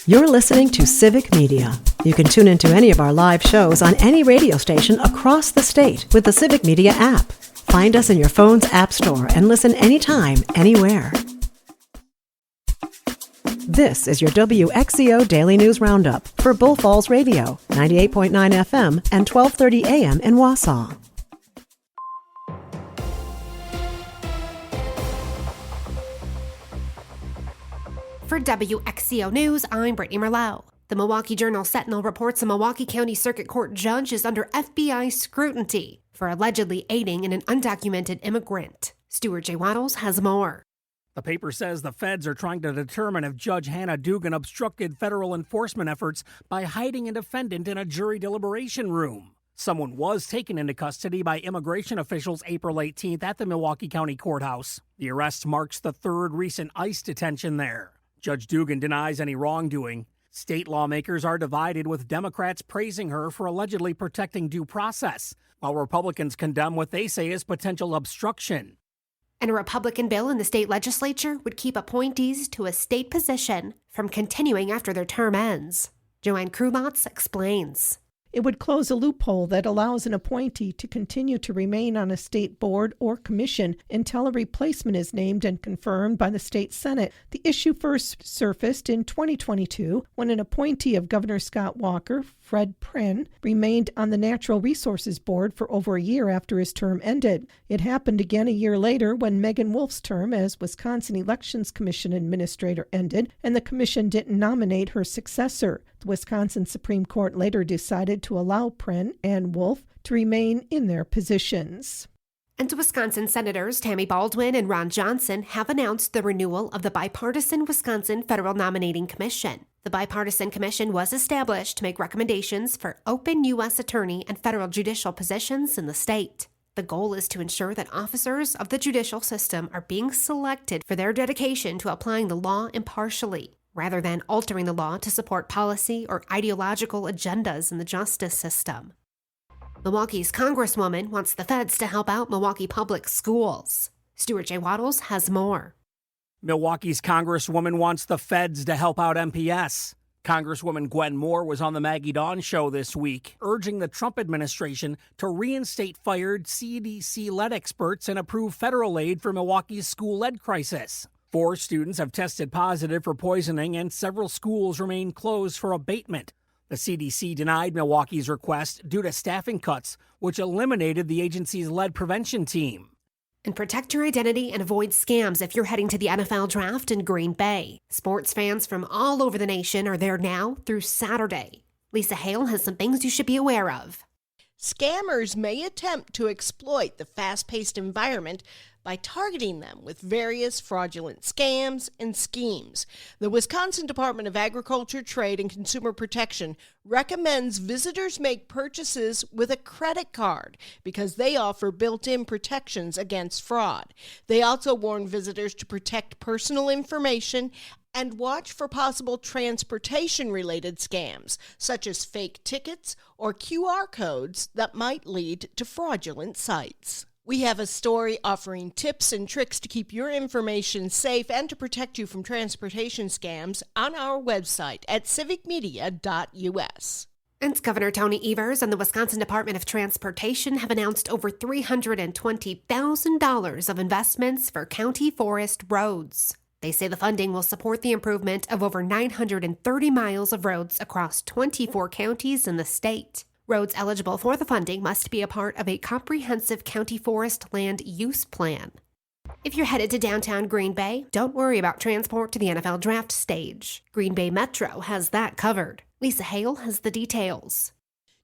You're listening to Civic Media. You can tune into any of our live shows on any radio station across the state with the Civic Media app. Find us in your phone's app store and listen anytime, anywhere. This is your WXCO Daily News Roundup for Bull Falls Radio, 98.9 FM and 1230 AM in Wausau. For WXCO News, I'm Brittany Merlot. The Milwaukee Journal-Sentinel reports a Milwaukee County Circuit Court judge is under FBI scrutiny for allegedly aiding an undocumented immigrant. Stuart J. Waddles has more. The paper says the feds are trying to determine if Judge Hannah Dugan obstructed federal enforcement efforts by hiding a defendant in a jury deliberation room. Someone was taken into custody by immigration officials April 18th at the Milwaukee County Courthouse. The arrest marks the third recent ICE detention there. Judge Dugan denies any wrongdoing. State lawmakers are divided, with Democrats praising her for allegedly protecting due process, while Republicans condemn what they say is potential obstruction. And a Republican bill in the state legislature would keep appointees to a state position from continuing after their term ends. Joanne Krumats explains. It would close a loophole that allows an appointee to continue to remain on a state board or commission until a replacement is named and confirmed by the state Senate. The issue first surfaced in 2022 when an appointee of Governor Scott Walker, Fred Pren, remained on the Natural Resources Board for over a year after his term ended. It happened again a year later when Megan Wolf's term as Wisconsin Elections Commission Administrator ended, and the commission didn't nominate her successor. The Wisconsin Supreme Court later decided to allow Pren and Wolf to remain in their positions. And Wisconsin Senators Tammy Baldwin and Ron Johnson have announced the renewal of the bipartisan Wisconsin Federal Nominating Commission. The bipartisan commission was established to make recommendations for open U.S. attorney and federal judicial positions in the state. The goal is to ensure that officers of the judicial system are being selected for their dedication to applying the law impartially, rather than altering the law to support policy or ideological agendas in the justice system. Milwaukee's Congresswoman wants the feds to help out Milwaukee public schools. Stuart J. Waddles has more. Milwaukee's Congresswoman wants the feds to help out MPS. Congresswoman Gwen Moore was on the Maggie Dawn show this week, urging the Trump administration to reinstate fired CDC-led experts and approve federal aid for Milwaukee's school lead crisis. 4 students have tested positive for poisoning, and several schools remain closed for abatement. The CDC denied Milwaukee's request due to staffing cuts, which eliminated the agency's lead prevention team. And protect your identity and avoid scams if you're heading to the NFL draft in Green Bay. Sports fans from all over the nation are there now through Saturday. Lisa Hale has some things you should be aware of. Scammers may attempt to exploit the fast-paced environment by targeting them with various fraudulent scams and schemes. The Wisconsin Department of Agriculture, Trade, and Consumer Protection recommends visitors make purchases with a credit card because they offer built-in protections against fraud. They also warn visitors to protect personal information and watch for possible transportation-related scams, such as fake tickets or QR codes that might lead to fraudulent sites. We have a story offering tips and tricks to keep your information safe and to protect you from transportation scams on our website at civicmedia.us. And Governor Tony Evers and the Wisconsin Department of Transportation have announced over $320,000 of investments for county forest roads. They say the funding will support the improvement of over 930 miles of roads across 24 counties in the state. Roads eligible for the funding must be a part of a comprehensive county forest land use plan. If you're headed to downtown Green Bay, don't worry about transport to the NFL draft stage. Green Bay Metro has that covered. Lisa Hale has the details.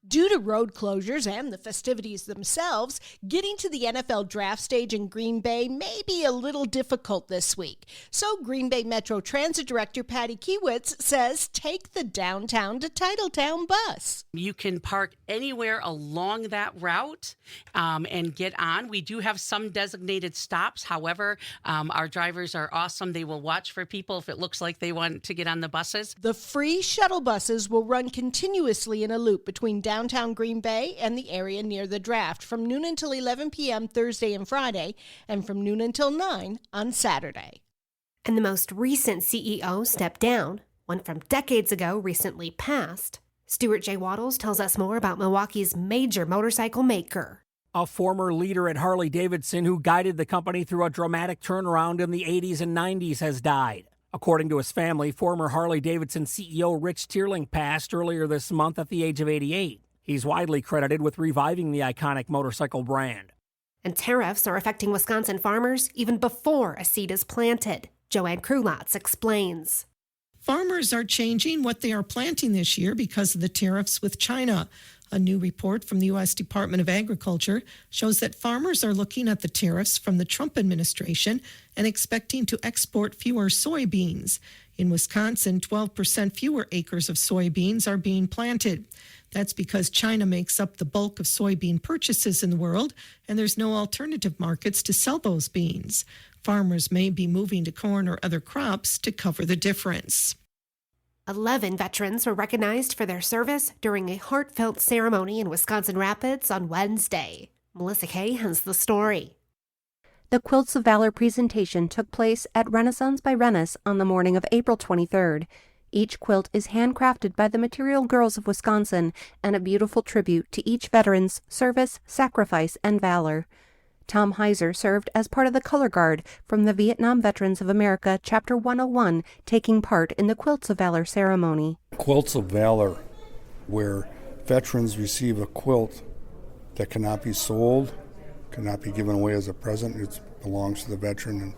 Due to road closures and the festivities themselves, getting to the NFL draft stage in Green Bay may be a little difficult this week. So Green Bay Metro Transit Director Patty Kiewitz says take the downtown to Titletown bus. You can park anywhere along that route and get on. We do have some designated stops. However, our drivers are awesome. They will watch for people if it looks like they want to get on the buses. The free shuttle buses will run continuously in a loop between downtown Green Bay and the area near the draft from noon until 11 p.m. Thursday and Friday, and from noon until 9 on Saturday. And the most recent CEO stepped down. One from decades ago recently passed. Stuart J. Waddles tells us more about Milwaukee's major motorcycle maker. A former leader at Harley-Davidson who guided the company through a dramatic turnaround in the 80s and 90s has died. According to his family, former Harley-Davidson CEO Rich Tierling passed earlier this month at the age of 88. He's widely credited with reviving the iconic motorcycle brand. And tariffs are affecting Wisconsin farmers even before a seed is planted. Joanne Krulotz explains. Farmers are changing what they are planting this year because of the tariffs with China. A new report from the U.S. Department of Agriculture shows that farmers are looking at the tariffs from the Trump administration and expecting to export fewer soybeans. In Wisconsin, 12% fewer acres of soybeans are being planted. That's because China makes up the bulk of soybean purchases in the world, and there's no alternative markets to sell those beans. Farmers may be moving to corn or other crops to cover the difference. 11 veterans were recognized for their service during a heartfelt ceremony in Wisconsin Rapids on Wednesday. Melissa Kay has the story. The Quilts of Valor presentation took place at Renaissance by Rennis on the morning of April 23rd. Each quilt is handcrafted by the Material Girls of Wisconsin and a beautiful tribute to each veteran's service, sacrifice, and valor. Tom Heiser served as part of the Color Guard from the Vietnam Veterans of America Chapter 101, taking part in the Quilts of Valor ceremony. Quilts of Valor, where veterans receive a quilt that cannot be sold, cannot be given away as a present. It belongs to the veteran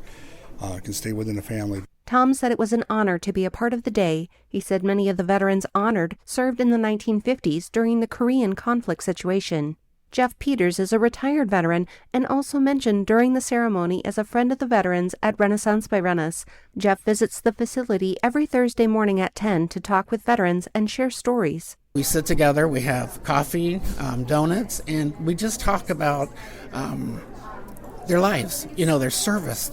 and can stay within the family. Tom said it was an honor to be a part of the day. He said many of the veterans honored served in the 1950s during the Korean conflict situation. Jeff Peters is a retired veteran and also mentioned during the ceremony as a friend of the veterans at Renaissance by Rennis. Jeff visits the facility every Thursday morning at 10 to talk with veterans and share stories. We sit together, we have coffee, donuts, and we just talk about their lives, their service,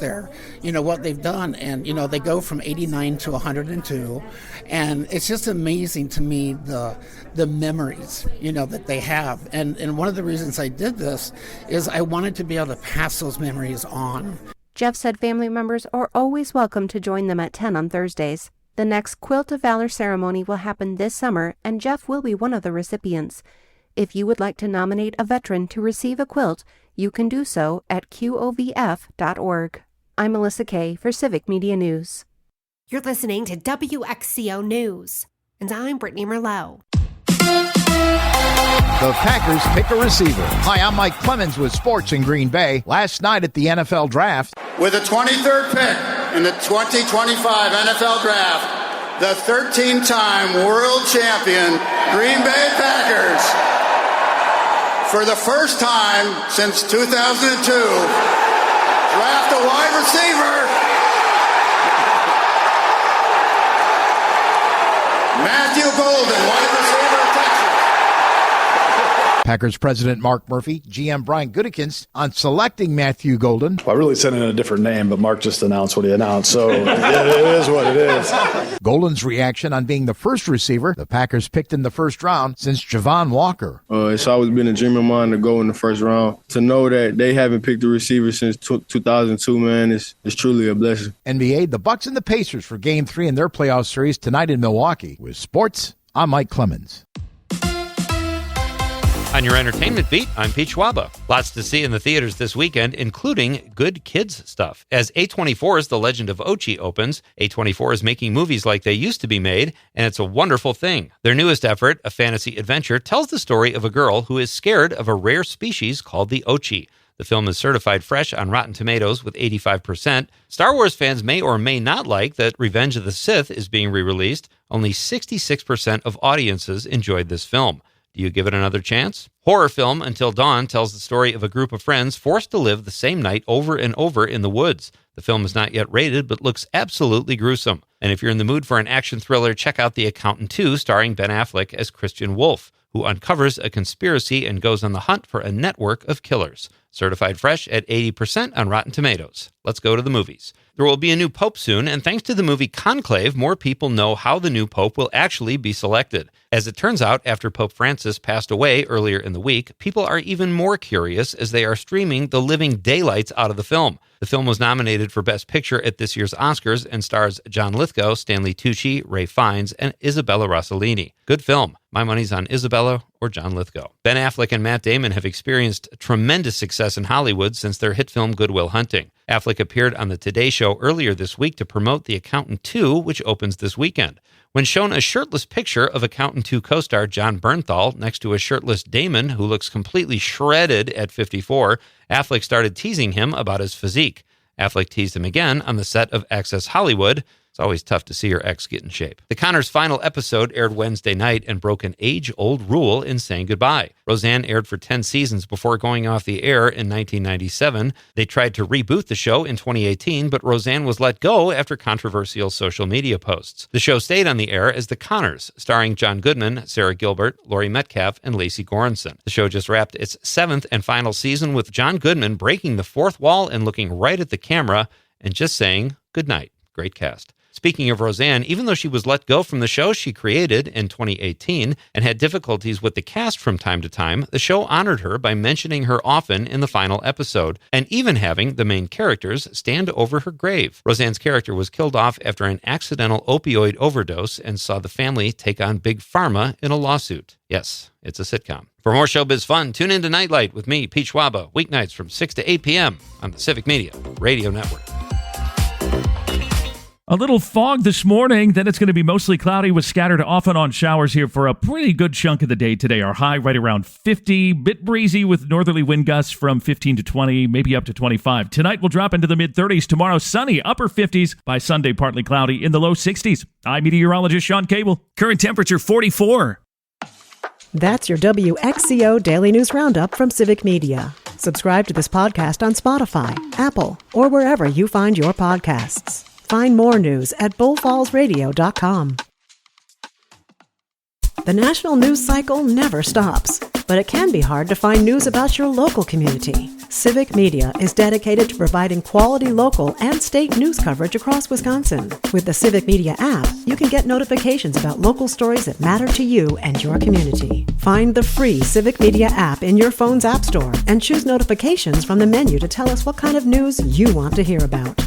what they've done. And, they go from 89 to 102. And it's just amazing to me the memories, that they have. And one of the reasons I did this is I wanted to be able to pass those memories on. Jeff said family members are always welcome to join them at 10 on Thursdays. The next Quilt of Valor ceremony will happen this summer, and Jeff will be one of the recipients. If you would like to nominate a veteran to receive a quilt, you can do so at qovf.org. I'm Melissa Kay for Civic Media News. You're listening to WXCO News, and I'm Brittany Merlot. The Packers pick a receiver. Hi, I'm Mike Clemens with Sports in Green Bay. Last night at the NFL Draft. With the 23rd pick in the 2025 NFL Draft, the 13-time world champion Green Bay Packers, for the first time since 2002, draft a wide receiver, Matthew Golden, wide receiver of Texas. Packers president Mark Murphy, GM Brian Gutekunst on selecting Matthew Golden. Well, I really sent in a different name, but Mark just announced what he announced, so it is what it is. Golden's reaction on being the first receiver the Packers picked in the first round since Javon Walker. It's always been a dream of mine to go in the first round. To know that they haven't picked a receiver since 2002, man, is truly a blessing. NBA, the Bucks and the Pacers for Game 3 in their playoff series tonight in Milwaukee. With sports, I'm Mike Clemens. On your entertainment beat, I'm Pete Schwaba. Lots to see in the theaters this weekend, including good kids stuff. As A24's The Legend of Ochi opens, A24 is making movies like they used to be made, and it's a wonderful thing. Their newest effort, a fantasy adventure, tells the story of a girl who is scared of a rare species called the Ochi. The film is certified fresh on Rotten Tomatoes with 85%. Star Wars fans may or may not like that Revenge of the Sith is being re-released. Only 66% of audiences enjoyed this film. Do you give it another chance? Horror film Until Dawn tells the story of a group of friends forced to live the same night over and over in the woods. The film is not yet rated, but looks absolutely gruesome. And if you're in the mood for an action thriller, check out The Accountant 2, starring Ben Affleck as Christian Wolf, who uncovers a conspiracy and goes on the hunt for a network of killers. Certified fresh at 80% on Rotten Tomatoes. Let's go to the movies. There will be a new pope soon, and thanks to the movie Conclave, more people know how the new pope will actually be selected. As it turns out, after Pope Francis passed away earlier in the week, people are even more curious as they are streaming the living daylights out of the film. The film was nominated for Best Picture at this year's Oscars and stars John Lithgow, Stanley Tucci, Ray Fiennes, and Isabella Rossellini. Good film. My money's on Isabella or John Lithgow. Ben Affleck and Matt Damon have experienced tremendous success in Hollywood since their hit film Good Will Hunting. Affleck appeared on the Today Show earlier this week to promote The Accountant 2, which opens this weekend. When shown a shirtless picture of Accountant 2 co-star John Bernthal next to a shirtless Damon who looks completely shredded at 54, Affleck started teasing him about his physique. Affleck teased him again on the set of Access Hollywood. It's always tough to see your ex get in shape. The Conners' final episode aired Wednesday night and broke an age-old rule in saying goodbye. Roseanne aired for 10 seasons before going off the air in 1997. They tried to reboot the show in 2018, but Roseanne was let go after controversial social media posts. The show stayed on the air as The Conners, starring John Goodman, Sarah Gilbert, Laurie Metcalf, and Lacey Goranson. The show just wrapped its 7th and final season with John Goodman breaking the fourth wall and looking right at the camera and just saying goodnight. Great cast. Speaking of Roseanne, even though she was let go from the show she created in 2018 and had difficulties with the cast from time to time, the show honored her by mentioning her often in the final episode, and even having the main characters stand over her grave. Roseanne's character was killed off after an accidental opioid overdose and saw the family take on Big Pharma in a lawsuit. Yes, it's a sitcom. For more showbiz fun, tune in to Nightlight with me, Pete Schwaba, weeknights from 6 to 8 p.m. on the Civic Media Radio Network. A little fog this morning, then it's going to be mostly cloudy with scattered off and on showers here for a pretty good chunk of the day today. Our high right around 50, bit breezy with northerly wind gusts from 15 to 20, maybe up to 25. Tonight we'll drop into the mid-30s. Tomorrow sunny, upper 50s. By Sunday partly cloudy in the low 60s. I'm meteorologist Sean Cable. Current temperature 44. That's your WXCO Daily News Roundup from Civic Media. Subscribe to this podcast on Spotify, Apple, or wherever you find your podcasts. Find more news at bullfallsradio.com. The national news cycle never stops, but it can be hard to find news about your local community. Civic Media is dedicated to providing quality local and state news coverage across Wisconsin. With the Civic Media app, you can get notifications about local stories that matter to you and your community. Find the free Civic Media app in your phone's app store and choose notifications from the menu to tell us what kind of news you want to hear about.